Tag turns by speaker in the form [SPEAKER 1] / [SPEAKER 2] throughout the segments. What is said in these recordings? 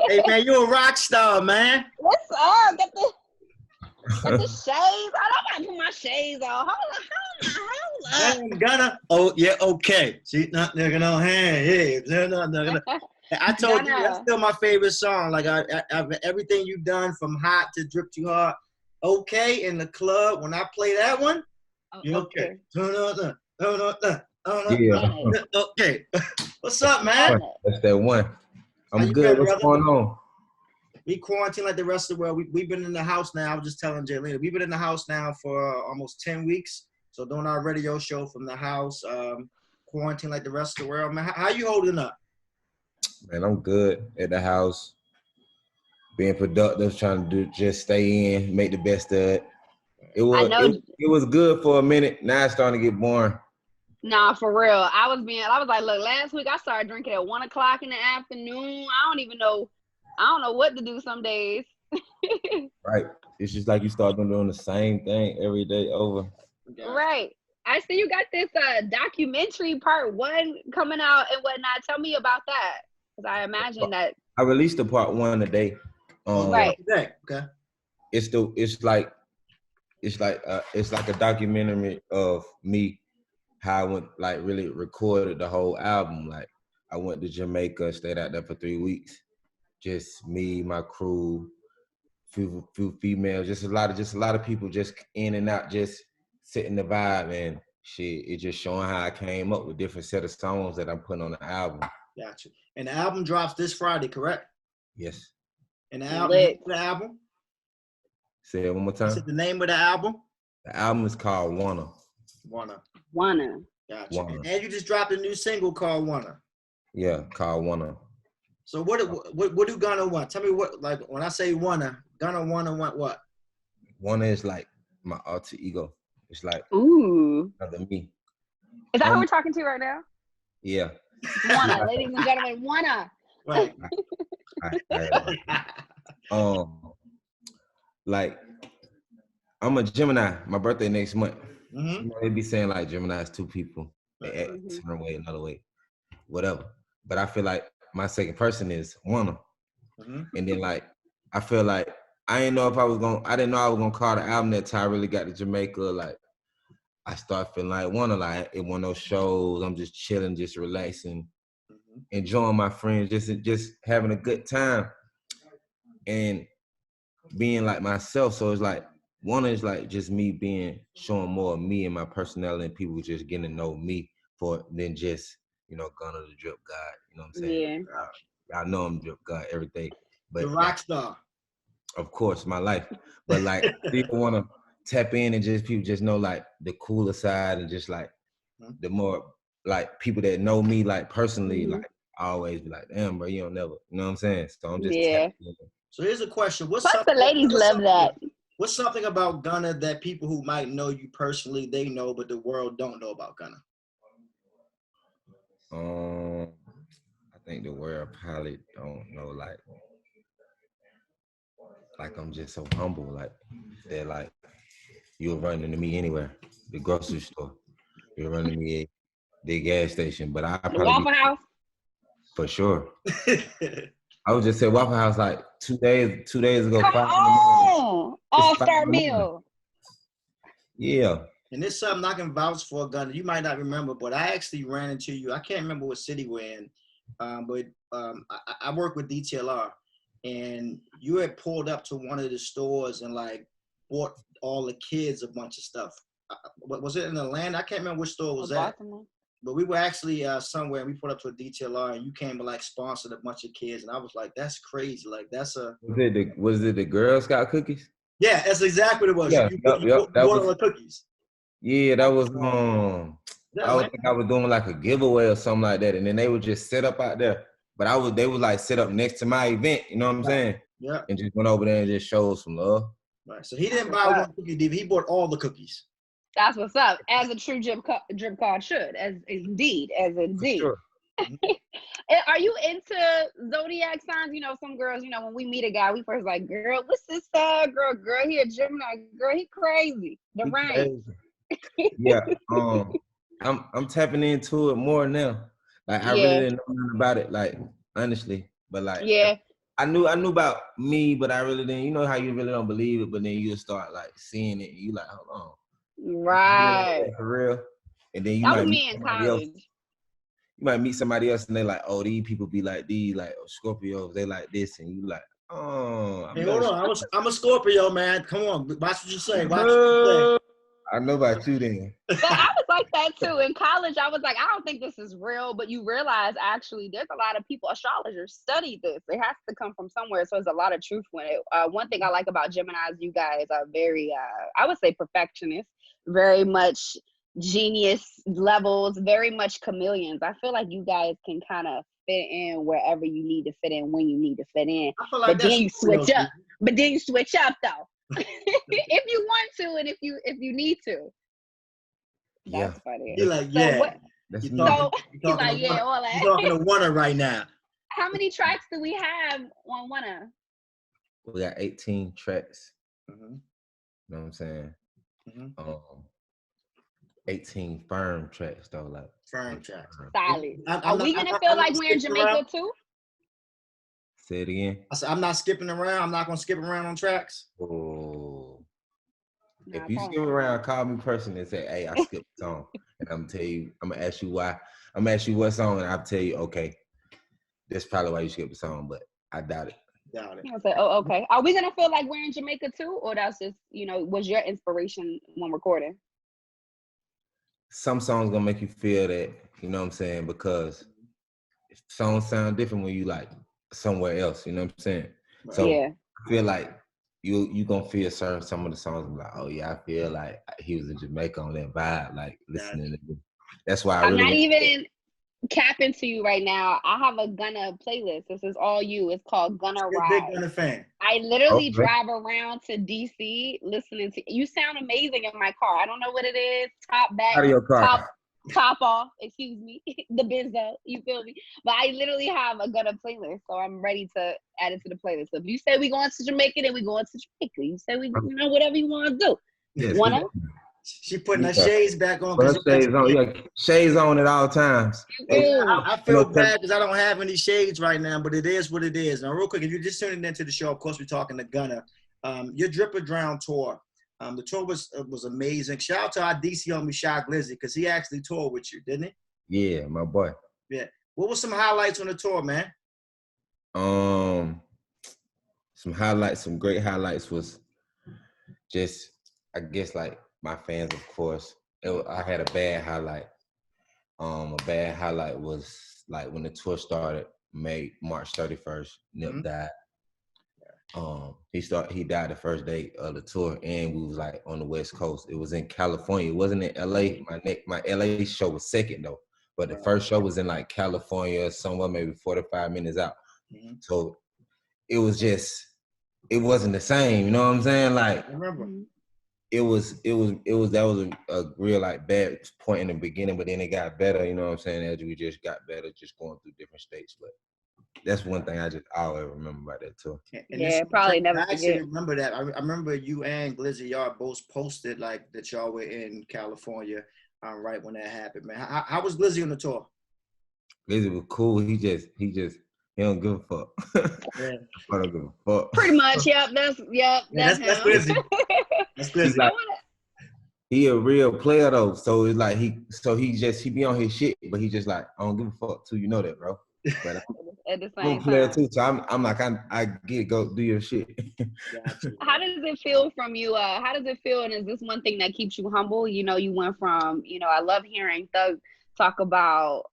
[SPEAKER 1] Hey man, you a rock star, man.
[SPEAKER 2] What's up? Get the shades. I don't gotta put my shades on. Hold on.
[SPEAKER 1] Gunna. Oh yeah, okay. See, not nigga no hand. Yeah, no. I told you that's still my favorite song. Like I everything you've done from Hot to Drip Too Hard. Okay, in the club when I play that one, you okay?
[SPEAKER 3] Yeah.
[SPEAKER 1] Okay. What's up, man?
[SPEAKER 3] That's that one. I'm good. What's going on?
[SPEAKER 1] We quarantine like the rest of the world. We've been in the house now. I was just telling Jaylene, we've been in the house now for almost 10 weeks. So doing our radio show from the house, quarantine like the rest of the world. Man, how you holding up?
[SPEAKER 3] Man, I'm good at the house. Being productive, trying to just stay in, make the best of it. It was good for a minute. Now it's starting to get boring.
[SPEAKER 2] Nah, for real. I was like, look, last week I started drinking at 1 o'clock in the afternoon. I don't know what to do some days.
[SPEAKER 3] Right. It's just like you start doing the same thing every day over.
[SPEAKER 2] Right. I see you got this documentary part 1 coming out and whatnot. Tell me about that. Because I imagine that.
[SPEAKER 3] I released the part 1 today.
[SPEAKER 2] Right.
[SPEAKER 1] Okay.
[SPEAKER 3] It's like a documentary of me, how I went really recorded the whole album. Like I went to Jamaica, stayed out there for 3 weeks. Just me, my crew, few females, just a lot of people just in and out, just sitting the vibe and shit. It's just showing how I came up with different set of songs that I'm putting on the album.
[SPEAKER 1] Gotcha. And the album drops this Friday, correct?
[SPEAKER 3] Yes.
[SPEAKER 1] And the album?
[SPEAKER 3] Say it one more time.
[SPEAKER 1] Is it the name of the album?
[SPEAKER 3] The album is called Wanna.
[SPEAKER 1] Gotcha.
[SPEAKER 3] Wanna.
[SPEAKER 1] And you just dropped a new single called Wanna.
[SPEAKER 3] Yeah, called Wanna.
[SPEAKER 1] So what do Gunna want? Tell me what, like when I say Wanna, Gunna wanna want what?
[SPEAKER 3] Wanna is like my alter ego. It's like
[SPEAKER 2] another
[SPEAKER 3] me.
[SPEAKER 2] Is that who we're talking to right now?
[SPEAKER 3] Yeah.
[SPEAKER 2] Wanna, ladies and gentlemen, Wanna.
[SPEAKER 1] Right.
[SPEAKER 3] Like I'm a Gemini. My birthday next month.
[SPEAKER 1] Mm-hmm.
[SPEAKER 3] You know, they be saying like Gemini is 2 people. They act a certain way, another way, whatever. But I feel like my second person is Wanna. Mm-hmm. And then like I feel like I didn't know I was gonna call the album that time I really got to Jamaica. Like I start feeling like Wanna, like in one of those shows, I'm just chilling, just relaxing, enjoying my friends, just having a good time and being like myself. So it's like Wanna is like just me showing more of me and my personality, and people just getting to know me than just, Gunna the Drip God. You know what I'm saying? Yeah. I know I'm Drip God every day. But
[SPEAKER 1] the rock star.
[SPEAKER 3] Of course, my life. But like people want to tap in and people just know like the cooler side and just like the more like people that know me like personally, like I always be like, damn, bro, you don't never, you know what I'm saying? So I'm just tapping in.
[SPEAKER 1] So here's a question.
[SPEAKER 2] Plus the ladies love that.
[SPEAKER 1] What's something about Gunna that people who might know you personally, they know, but the world don't know about Gunna?
[SPEAKER 3] I think the world probably don't know, like I'm just so humble, like they're like, you'll run into me anywhere, the grocery store, you'll run into me at the gas station, but I probably
[SPEAKER 2] Waffle House
[SPEAKER 3] for sure. I would just say Waffle House like 2 days ago.
[SPEAKER 2] Come on, all-star meal.
[SPEAKER 3] Yeah.
[SPEAKER 1] And there's something I can vouch for, Gunna. You might not remember, but I actually ran into you. I can't remember what city we're in, but I work with DTLR, and you had pulled up to one of the stores and like bought all the kids a bunch of stuff. Was it in Atlanta? I can't remember which store was that. But we were actually somewhere, and we pulled up to a DTLR, and you came to like sponsored a bunch of kids, and I was like, "That's crazy! Like that's a."
[SPEAKER 3] Was it the Girl Scout cookies?
[SPEAKER 1] Yeah, that's exactly what it was.
[SPEAKER 3] Yeah,
[SPEAKER 1] you bought all the cookies.
[SPEAKER 3] Yeah, that was I think I was doing like a giveaway or something like that, and then they would just sit up out there. But they would like sit up next to my event, you know what I'm saying?
[SPEAKER 1] Yeah.
[SPEAKER 3] And just went over there and just showed some love.
[SPEAKER 1] Right. So he didn't buy one cookie, Diva. He bought all the cookies.
[SPEAKER 2] That's what's up. As a true drip card should. As indeed.
[SPEAKER 3] Sure.
[SPEAKER 2] Are you into zodiac signs? You know, some girls, when we meet a guy, we first like, girl, what's this sign? Girl, he a Gemini. Girl, he crazy. The rain.
[SPEAKER 3] Yeah. I'm tapping into it more now. Like I really didn't know nothing about it, like honestly. But like I knew about me, but I really didn't. You know how you really don't believe it, but then you start like seeing it, and you like, hold on,
[SPEAKER 2] Right.
[SPEAKER 3] for real. And then you
[SPEAKER 2] That was
[SPEAKER 3] might meet
[SPEAKER 2] me in
[SPEAKER 3] somebody else.
[SPEAKER 2] college.
[SPEAKER 3] You might meet somebody else, and they like, oh, these people be like these, like Scorpios, they like this, and you like, oh,
[SPEAKER 1] Hey, hold on, I'm a Scorpio, man. Come on, watch what you say. Watch what you say.
[SPEAKER 3] I know about you then.
[SPEAKER 2] But I was like that too. In college, I was like, I don't think this is real. But you realize actually there's a lot of people, astrologers study this. It has to come from somewhere. So there's a lot of truth in it. One thing I like about Geminis, you guys are very, I would say perfectionist, very much genius levels, very much chameleons. I feel like you guys can kind of fit in wherever you need to fit in when you need to fit in.
[SPEAKER 1] I feel like
[SPEAKER 2] But then you switch up. But then you switch up though. If you want to and if you need to. That's funny.
[SPEAKER 1] You're like,
[SPEAKER 2] so
[SPEAKER 1] yeah.
[SPEAKER 2] What,
[SPEAKER 3] That's
[SPEAKER 2] so
[SPEAKER 3] me.
[SPEAKER 2] he's like, yeah, all that.
[SPEAKER 1] You're talking to Warner right now.
[SPEAKER 2] How many tracks do we have on Gunna?
[SPEAKER 3] We got 18 tracks.
[SPEAKER 1] Mm-hmm.
[SPEAKER 3] You know what I'm saying?
[SPEAKER 1] Mm-hmm.
[SPEAKER 3] 18 firm tracks though, like
[SPEAKER 1] firm tracks.
[SPEAKER 2] Solid. Are we gonna feel like we're in Jamaica too?
[SPEAKER 3] Say it again.
[SPEAKER 1] I said I'm not skipping around. I'm not gonna skip around on tracks.
[SPEAKER 3] Oh.
[SPEAKER 2] Nah,
[SPEAKER 3] if you skip around, call me personally and say, hey, I skipped a song. And I'm gonna tell you, I'm gonna ask you why. I'm gonna ask you what song, and I'll tell you, okay, that's probably why you skipped the song, but I doubt it.
[SPEAKER 1] Doubt it.
[SPEAKER 2] I say, oh, okay. Are we gonna feel like we're in Jamaica too? Or that's just, was your inspiration when recording?
[SPEAKER 3] Some songs gonna make you feel that, you know what I'm saying? Because songs sound different when you like somewhere else, you know what I'm saying?
[SPEAKER 1] Right.
[SPEAKER 3] So
[SPEAKER 2] yeah.
[SPEAKER 3] I feel like you gonna feel some of the songs and be like, oh yeah, I feel like he was in Jamaica on that vibe, like listening to him. That's why
[SPEAKER 2] I'm not even capping to you right now. I have a Gunna playlist. This is all you. It's called Gunna
[SPEAKER 1] You're
[SPEAKER 2] Ride.
[SPEAKER 1] a big Gunna fan.
[SPEAKER 2] I literally drive around to DC listening to you. Sound amazing in my car. I don't know what it is. Top back,
[SPEAKER 3] out of your car.
[SPEAKER 2] top off. Excuse me, the Benzo. You feel me? But I literally have a Gunna playlist, so I'm ready to add it to the playlist. So if you say we going to Jamaica, then we going to Jamaica. You say we, whatever you want to do.
[SPEAKER 3] Yes,
[SPEAKER 2] Wanna?
[SPEAKER 1] She putting her shades back on.
[SPEAKER 3] Shades on, yeah, shades on at all times.
[SPEAKER 1] I feel bad because I don't have any shades right now, but it is what it is. Now, real quick, if you're just tuning into the show, of course, we're talking to Gunna. Your Drip or Drown tour. The tour was amazing. Shout out to our DC homie, Shy Glizzy, because he actually toured with you, didn't he?
[SPEAKER 3] Yeah, my boy.
[SPEAKER 1] Yeah. What was some highlights on the tour, man?
[SPEAKER 3] Some great highlights was just, I guess, like my fans, of course. I had a bad highlight. A bad highlight was like when the tour started, March 31st, Nip died. He died the first day of the tour, and we was like on the West Coast. It was in California. It wasn't in LA. My LA show was second though, but the first show was in like California, somewhere maybe 45 minutes out. Mm-hmm. So it wasn't the same. You know what I'm saying? Like
[SPEAKER 1] I remember.
[SPEAKER 3] That was a real like bad point in the beginning, but then it got better. You know what I'm saying? As we just got better, just going through different states. But that's one thing I always remember about that tour.
[SPEAKER 2] And probably never
[SPEAKER 1] I
[SPEAKER 2] forget.
[SPEAKER 1] actually remember that. I remember you and Glizzy, y'all both posted like that y'all were in California right when that happened, man. How was Glizzy on the tour?
[SPEAKER 3] Glizzy was cool. He don't give a fuck.
[SPEAKER 1] Yeah.
[SPEAKER 3] I don't give a fuck.
[SPEAKER 2] Pretty much, that's
[SPEAKER 1] Glizzy. That's Glizzy.
[SPEAKER 3] Like, he a real player though, so it's like he be on his shit, but he just like, I don't give a fuck too. You know that, bro. But
[SPEAKER 2] at the
[SPEAKER 3] I'm a player too, so I'm like I get go do your shit.
[SPEAKER 2] How does it feel from you? How does it feel? And is this one thing that keeps you humble? You went from I love hearing Thug talk about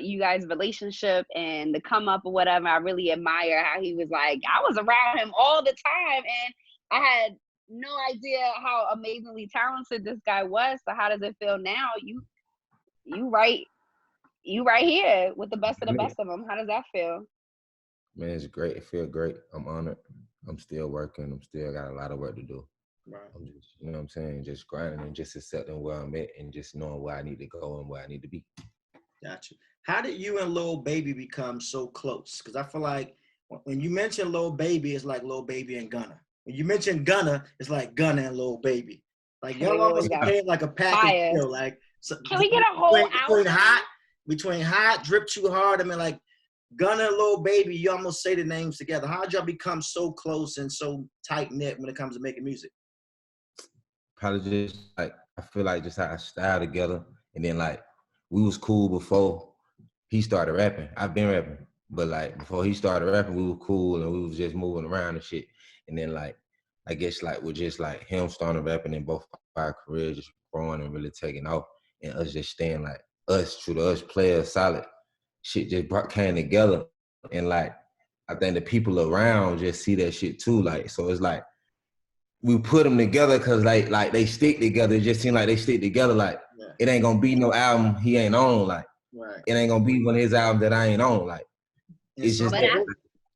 [SPEAKER 2] you guys' relationship and the come up or whatever. I really admire how he was like, I was around him all the time and I had no idea how amazingly talented this guy was. So how does it feel now? You right here with the best of the best of them. How does that feel?
[SPEAKER 3] Man, it's great. It feels great. I'm honored. I'm still working. I'm still got a lot of work to do.
[SPEAKER 1] Right.
[SPEAKER 3] I'm just, you know what I'm saying, just grinding and just accepting where I'm at and just knowing where I need to go and where I need to be.
[SPEAKER 1] Gotcha. How did you and Lil Baby become so close? Because I feel like when you mention Lil Baby, it's like Lil Baby and Gunna. When you mention Gunna, it's like Gunna and Lil Baby. Like y'all almost became like a package deal. Like,
[SPEAKER 2] can we get a whole
[SPEAKER 1] between hot, Drip Too Hard? I mean, like Gunna and Lil Baby, you almost say the names together. How'd y'all become so close and so tight-knit when it comes to making music?
[SPEAKER 3] Probably just like, I feel like just our style together. And then like, we was cool before he started rapping. I've been rapping, but like before he started rapping, we were cool and we was just moving around and shit. And then like, I guess like we're just like him starting rapping and both our careers just growing and really taking off, and us just staying like us, true to us, players, solid. Shit just came together, and like I think the people around just see that shit too. Like, so it's like we put them together because like they stick together. It just seems like they stick together. Like it ain't gonna be no album he ain't on. Like it ain't gonna be one of his albums that I ain't on. Like it's just.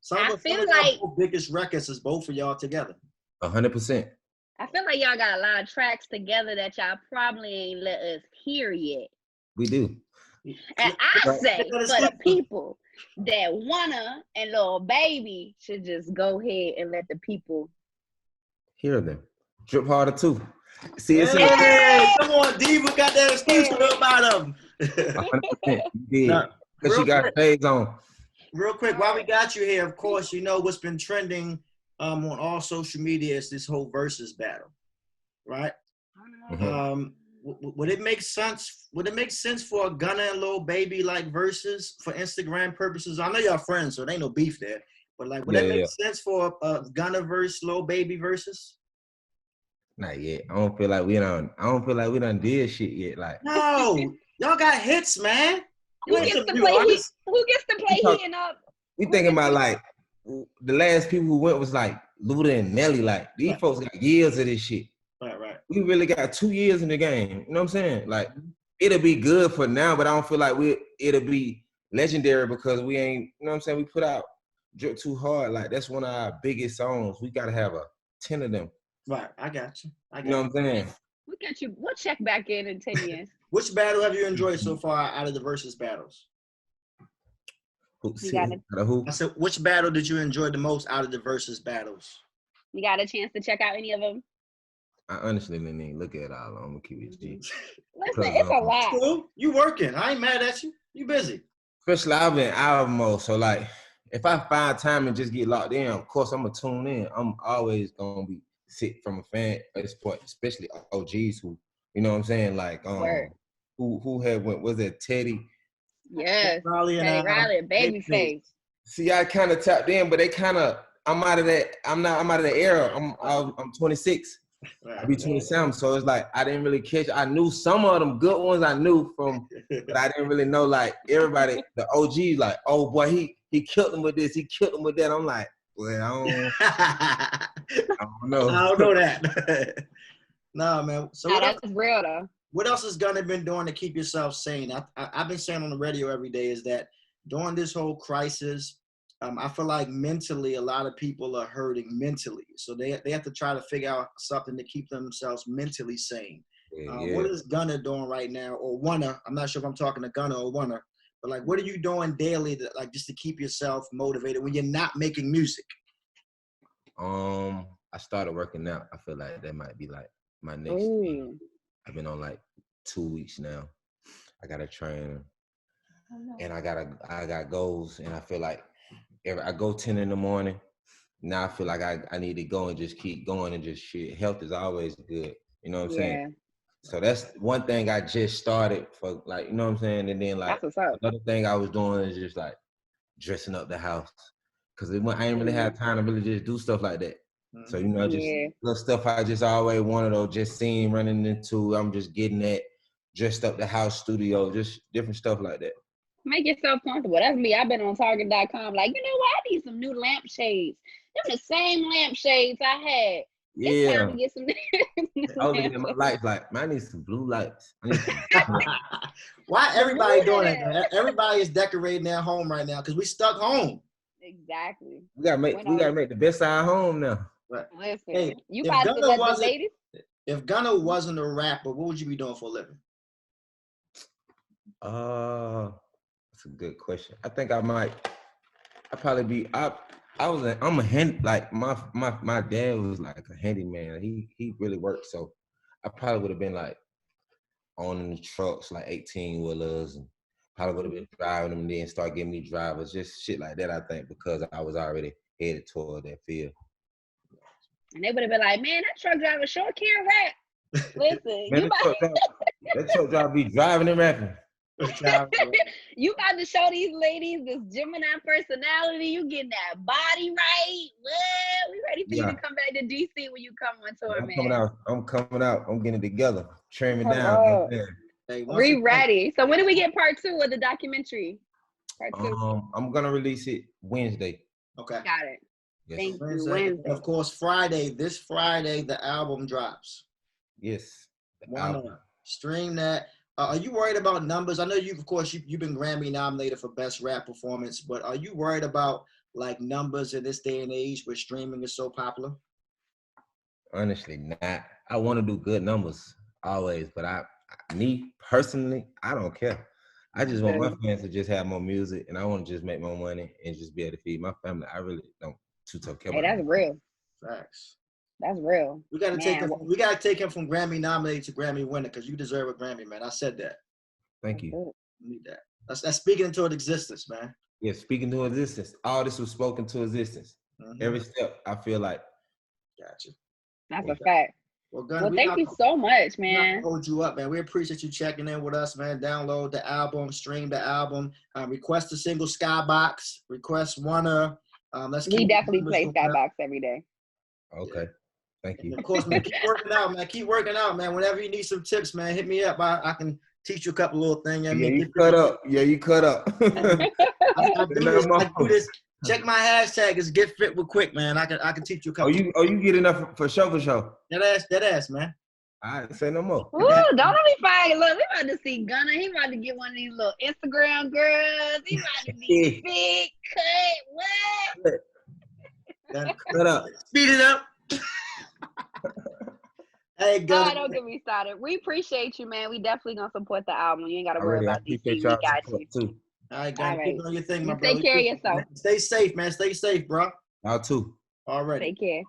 [SPEAKER 1] Some of the biggest records is both of y'all together.
[SPEAKER 3] 100%.
[SPEAKER 2] I feel like y'all got a lot of tracks together that y'all probably ain't let us hear yet.
[SPEAKER 3] We do.
[SPEAKER 2] And I say for the people that wanna and Lil Baby should just go ahead and let the people
[SPEAKER 3] hear them. Drip harder too. See, it's
[SPEAKER 1] come on, Diva got that exclusive about them.
[SPEAKER 3] 100%. Yeah, because she got shades on.
[SPEAKER 1] Real quick, while we got you here, of course, you know what's been trending on all social media is this whole versus battle, right?
[SPEAKER 3] Mm-hmm.
[SPEAKER 1] Would it make sense? Would it make sense for a Gunna and Lil Baby like versus for Instagram purposes? I know y'all friends, so there ain't no beef there. But like, would that make sense for a Gunna versus Lil Baby versus?
[SPEAKER 3] Not yet. I don't feel like we done did shit yet. Like,
[SPEAKER 1] no, y'all got hits, man.
[SPEAKER 2] Who gets to play heating up?
[SPEAKER 3] We thinking about like the last people who went was like Luda and Nelly. Like these folks got years of this shit.
[SPEAKER 1] Right.
[SPEAKER 3] We really got 2 years in the game. You know what I'm saying? Like it'll be good for now, but I don't feel like it'll be legendary because we ain't. You know what I'm saying? We put out Drip Too Hard. Like that's one of our biggest songs. We gotta have 10 of them.
[SPEAKER 1] Right, I got you.
[SPEAKER 3] You know what I'm saying?
[SPEAKER 2] We got you. We'll check back in 10 years.
[SPEAKER 1] Which battle have you enjoyed so far out of the versus battles?
[SPEAKER 3] Who?
[SPEAKER 1] I said, which battle did you enjoy the most out of the versus battles?
[SPEAKER 2] You got a chance to check out any of them?
[SPEAKER 3] I honestly didn't even look at all. I'm gonna keep it G.
[SPEAKER 2] Listen, it's a lot.
[SPEAKER 1] Cool. You working? I ain't mad at you. You busy?
[SPEAKER 3] Especially I've been album mode, so like if I find time and just get locked in, of course I'm gonna tune in. I'm always gonna be sick from a fan at this point, especially OGs who, you know what I'm saying, like who had went, was it Teddy?
[SPEAKER 2] Yes,
[SPEAKER 1] Riley and
[SPEAKER 2] Riley, Babyface.
[SPEAKER 3] See, I kind of tapped in, but they kind of, I'm out of that era. I'm 26. I'll be 27, so it's like I didn't really catch. I knew some of them good ones I knew from, but I didn't really know like everybody. The OGs like, oh boy, he killed him with this, he killed him with that. I'm like, well, I don't know.
[SPEAKER 1] I don't know that. No, man. So
[SPEAKER 2] that's real though.
[SPEAKER 1] What else has Gunna been doing to keep yourself sane? I've been saying on the radio every day is that during this whole crisis, I feel like mentally a lot of people are hurting mentally. So they have to try to figure out something to keep themselves mentally sane. What is Gunna doing right now? Or wanna, I'm not sure if I'm talking to Gunna or wanna, but like what are you doing daily to, like just to keep yourself motivated when you're not making music?
[SPEAKER 3] I started working out. I feel like that might be like my next thing. I've been on like 2 weeks now. I got a trainer and I got goals, and I feel like I go 10 in the morning. Now I feel like I need to go and just keep going and just shit. Health is always good. You know what I'm saying? So that's one thing I just started for, like, you know what I'm saying? And then like another thing I was doing is just like dressing up the house. Cause I ain't really have time to really just do stuff like that. So, you know, just little stuff I just always wanted or just seen running into, I'm just getting that, dressed up the house studio, just different stuff like that.
[SPEAKER 2] Make yourself comfortable. That's me. I've been on Target.com like, you know what? I need some new lampshades. They're the same lampshades I had.
[SPEAKER 3] Yeah.
[SPEAKER 2] It's time to get some
[SPEAKER 3] I was looking at my lights like, man, I need some blue lights.
[SPEAKER 1] Why everybody doing it, man? Everybody is decorating their home right now because we stuck home.
[SPEAKER 2] Exactly.
[SPEAKER 3] We gotta make the best of our home now.
[SPEAKER 1] Right.
[SPEAKER 2] Listen, hey, you got to let the ladies.
[SPEAKER 1] If Gunna wasn't a rapper, what would you be doing for a living?
[SPEAKER 3] That's a good question. I think I'm a hand, like my dad was like a handyman. He really worked, so I probably would have been like owning the trucks, like 18-wheelers, and probably would have been driving them and then start getting me drivers, just shit like that, I think, because I was already headed toward that field.
[SPEAKER 2] And they would have been like, man, that truck driver sure can't rap. Listen,
[SPEAKER 3] Man, that truck driver be driving and rapping.
[SPEAKER 2] You about to show these ladies this Gemini personality. You getting that body right. Well, we ready for you to come back to DC when you come on tour, man.
[SPEAKER 3] I'm coming out. I'm getting it together. Trim it down.
[SPEAKER 2] Hey, we ready. So when do we get part 2 of the documentary? Part 2.
[SPEAKER 3] I'm gonna release it Wednesday.
[SPEAKER 1] Okay.
[SPEAKER 2] Got it.
[SPEAKER 3] Yes.
[SPEAKER 2] Thank you.
[SPEAKER 1] Wednesday. Of course, this Friday, the album drops.
[SPEAKER 3] Yes.
[SPEAKER 1] Wanna stream that. Are you worried about numbers? I know you've been Grammy nominated for Best Rap Performance, but are you worried about like numbers in this day and age where streaming is so popular?
[SPEAKER 3] Honestly, not. I want to do good numbers always, but me personally, I don't care. I just want my fans to just have more music, and I want to just make more money and just be able to feed my family. I really don't too care about
[SPEAKER 2] that's real.
[SPEAKER 1] Facts.
[SPEAKER 2] That's real.
[SPEAKER 1] We gotta take him. We gotta take him from Grammy nominated to Grammy winner because you deserve a Grammy, man. I said that.
[SPEAKER 3] Thank you.
[SPEAKER 1] You need that. That's speaking into existence, man.
[SPEAKER 3] Yeah, speaking to existence. All this was spoken to existence. Mm-hmm. Every step, I feel like.
[SPEAKER 1] Gotcha.
[SPEAKER 2] That's a fact.
[SPEAKER 1] Well, Gunna,
[SPEAKER 2] thank you so much, man.
[SPEAKER 1] Hold you up, man. We appreciate you checking in with us, man. Download the album, stream the album, request the single Skybox, request Wanna.
[SPEAKER 2] We definitely play Skybox every day.
[SPEAKER 3] Okay. Thank you.
[SPEAKER 1] And of course, man, keep working out, man. Keep working out, man. Whenever you need some tips, man, hit me up. I can teach you a couple little things.
[SPEAKER 3] You cut up.
[SPEAKER 1] I do this. Check my hashtag. It's Get Fit with Quick, man. I can teach you a couple.
[SPEAKER 3] You get enough for sure.
[SPEAKER 1] That ass, man.
[SPEAKER 3] I ain't say no more.
[SPEAKER 2] Ooh, don't let me find. Look, we about to see Gunna. He about to get one of these little Instagram girls. He about to be big cut. What?
[SPEAKER 3] Cut up.
[SPEAKER 1] Speed it up. Hey, Gunna.
[SPEAKER 2] Don't get me started. We appreciate you, man. We definitely gonna support the album. You ain't gotta worry about DC. We got you.
[SPEAKER 3] Too.
[SPEAKER 1] All right, Gunna. Keep on your thing, my brother.
[SPEAKER 2] Take care of yourself.
[SPEAKER 1] Stay safe, man. Stay safe, bro.
[SPEAKER 3] Y'all too.
[SPEAKER 1] All right.
[SPEAKER 2] Take care.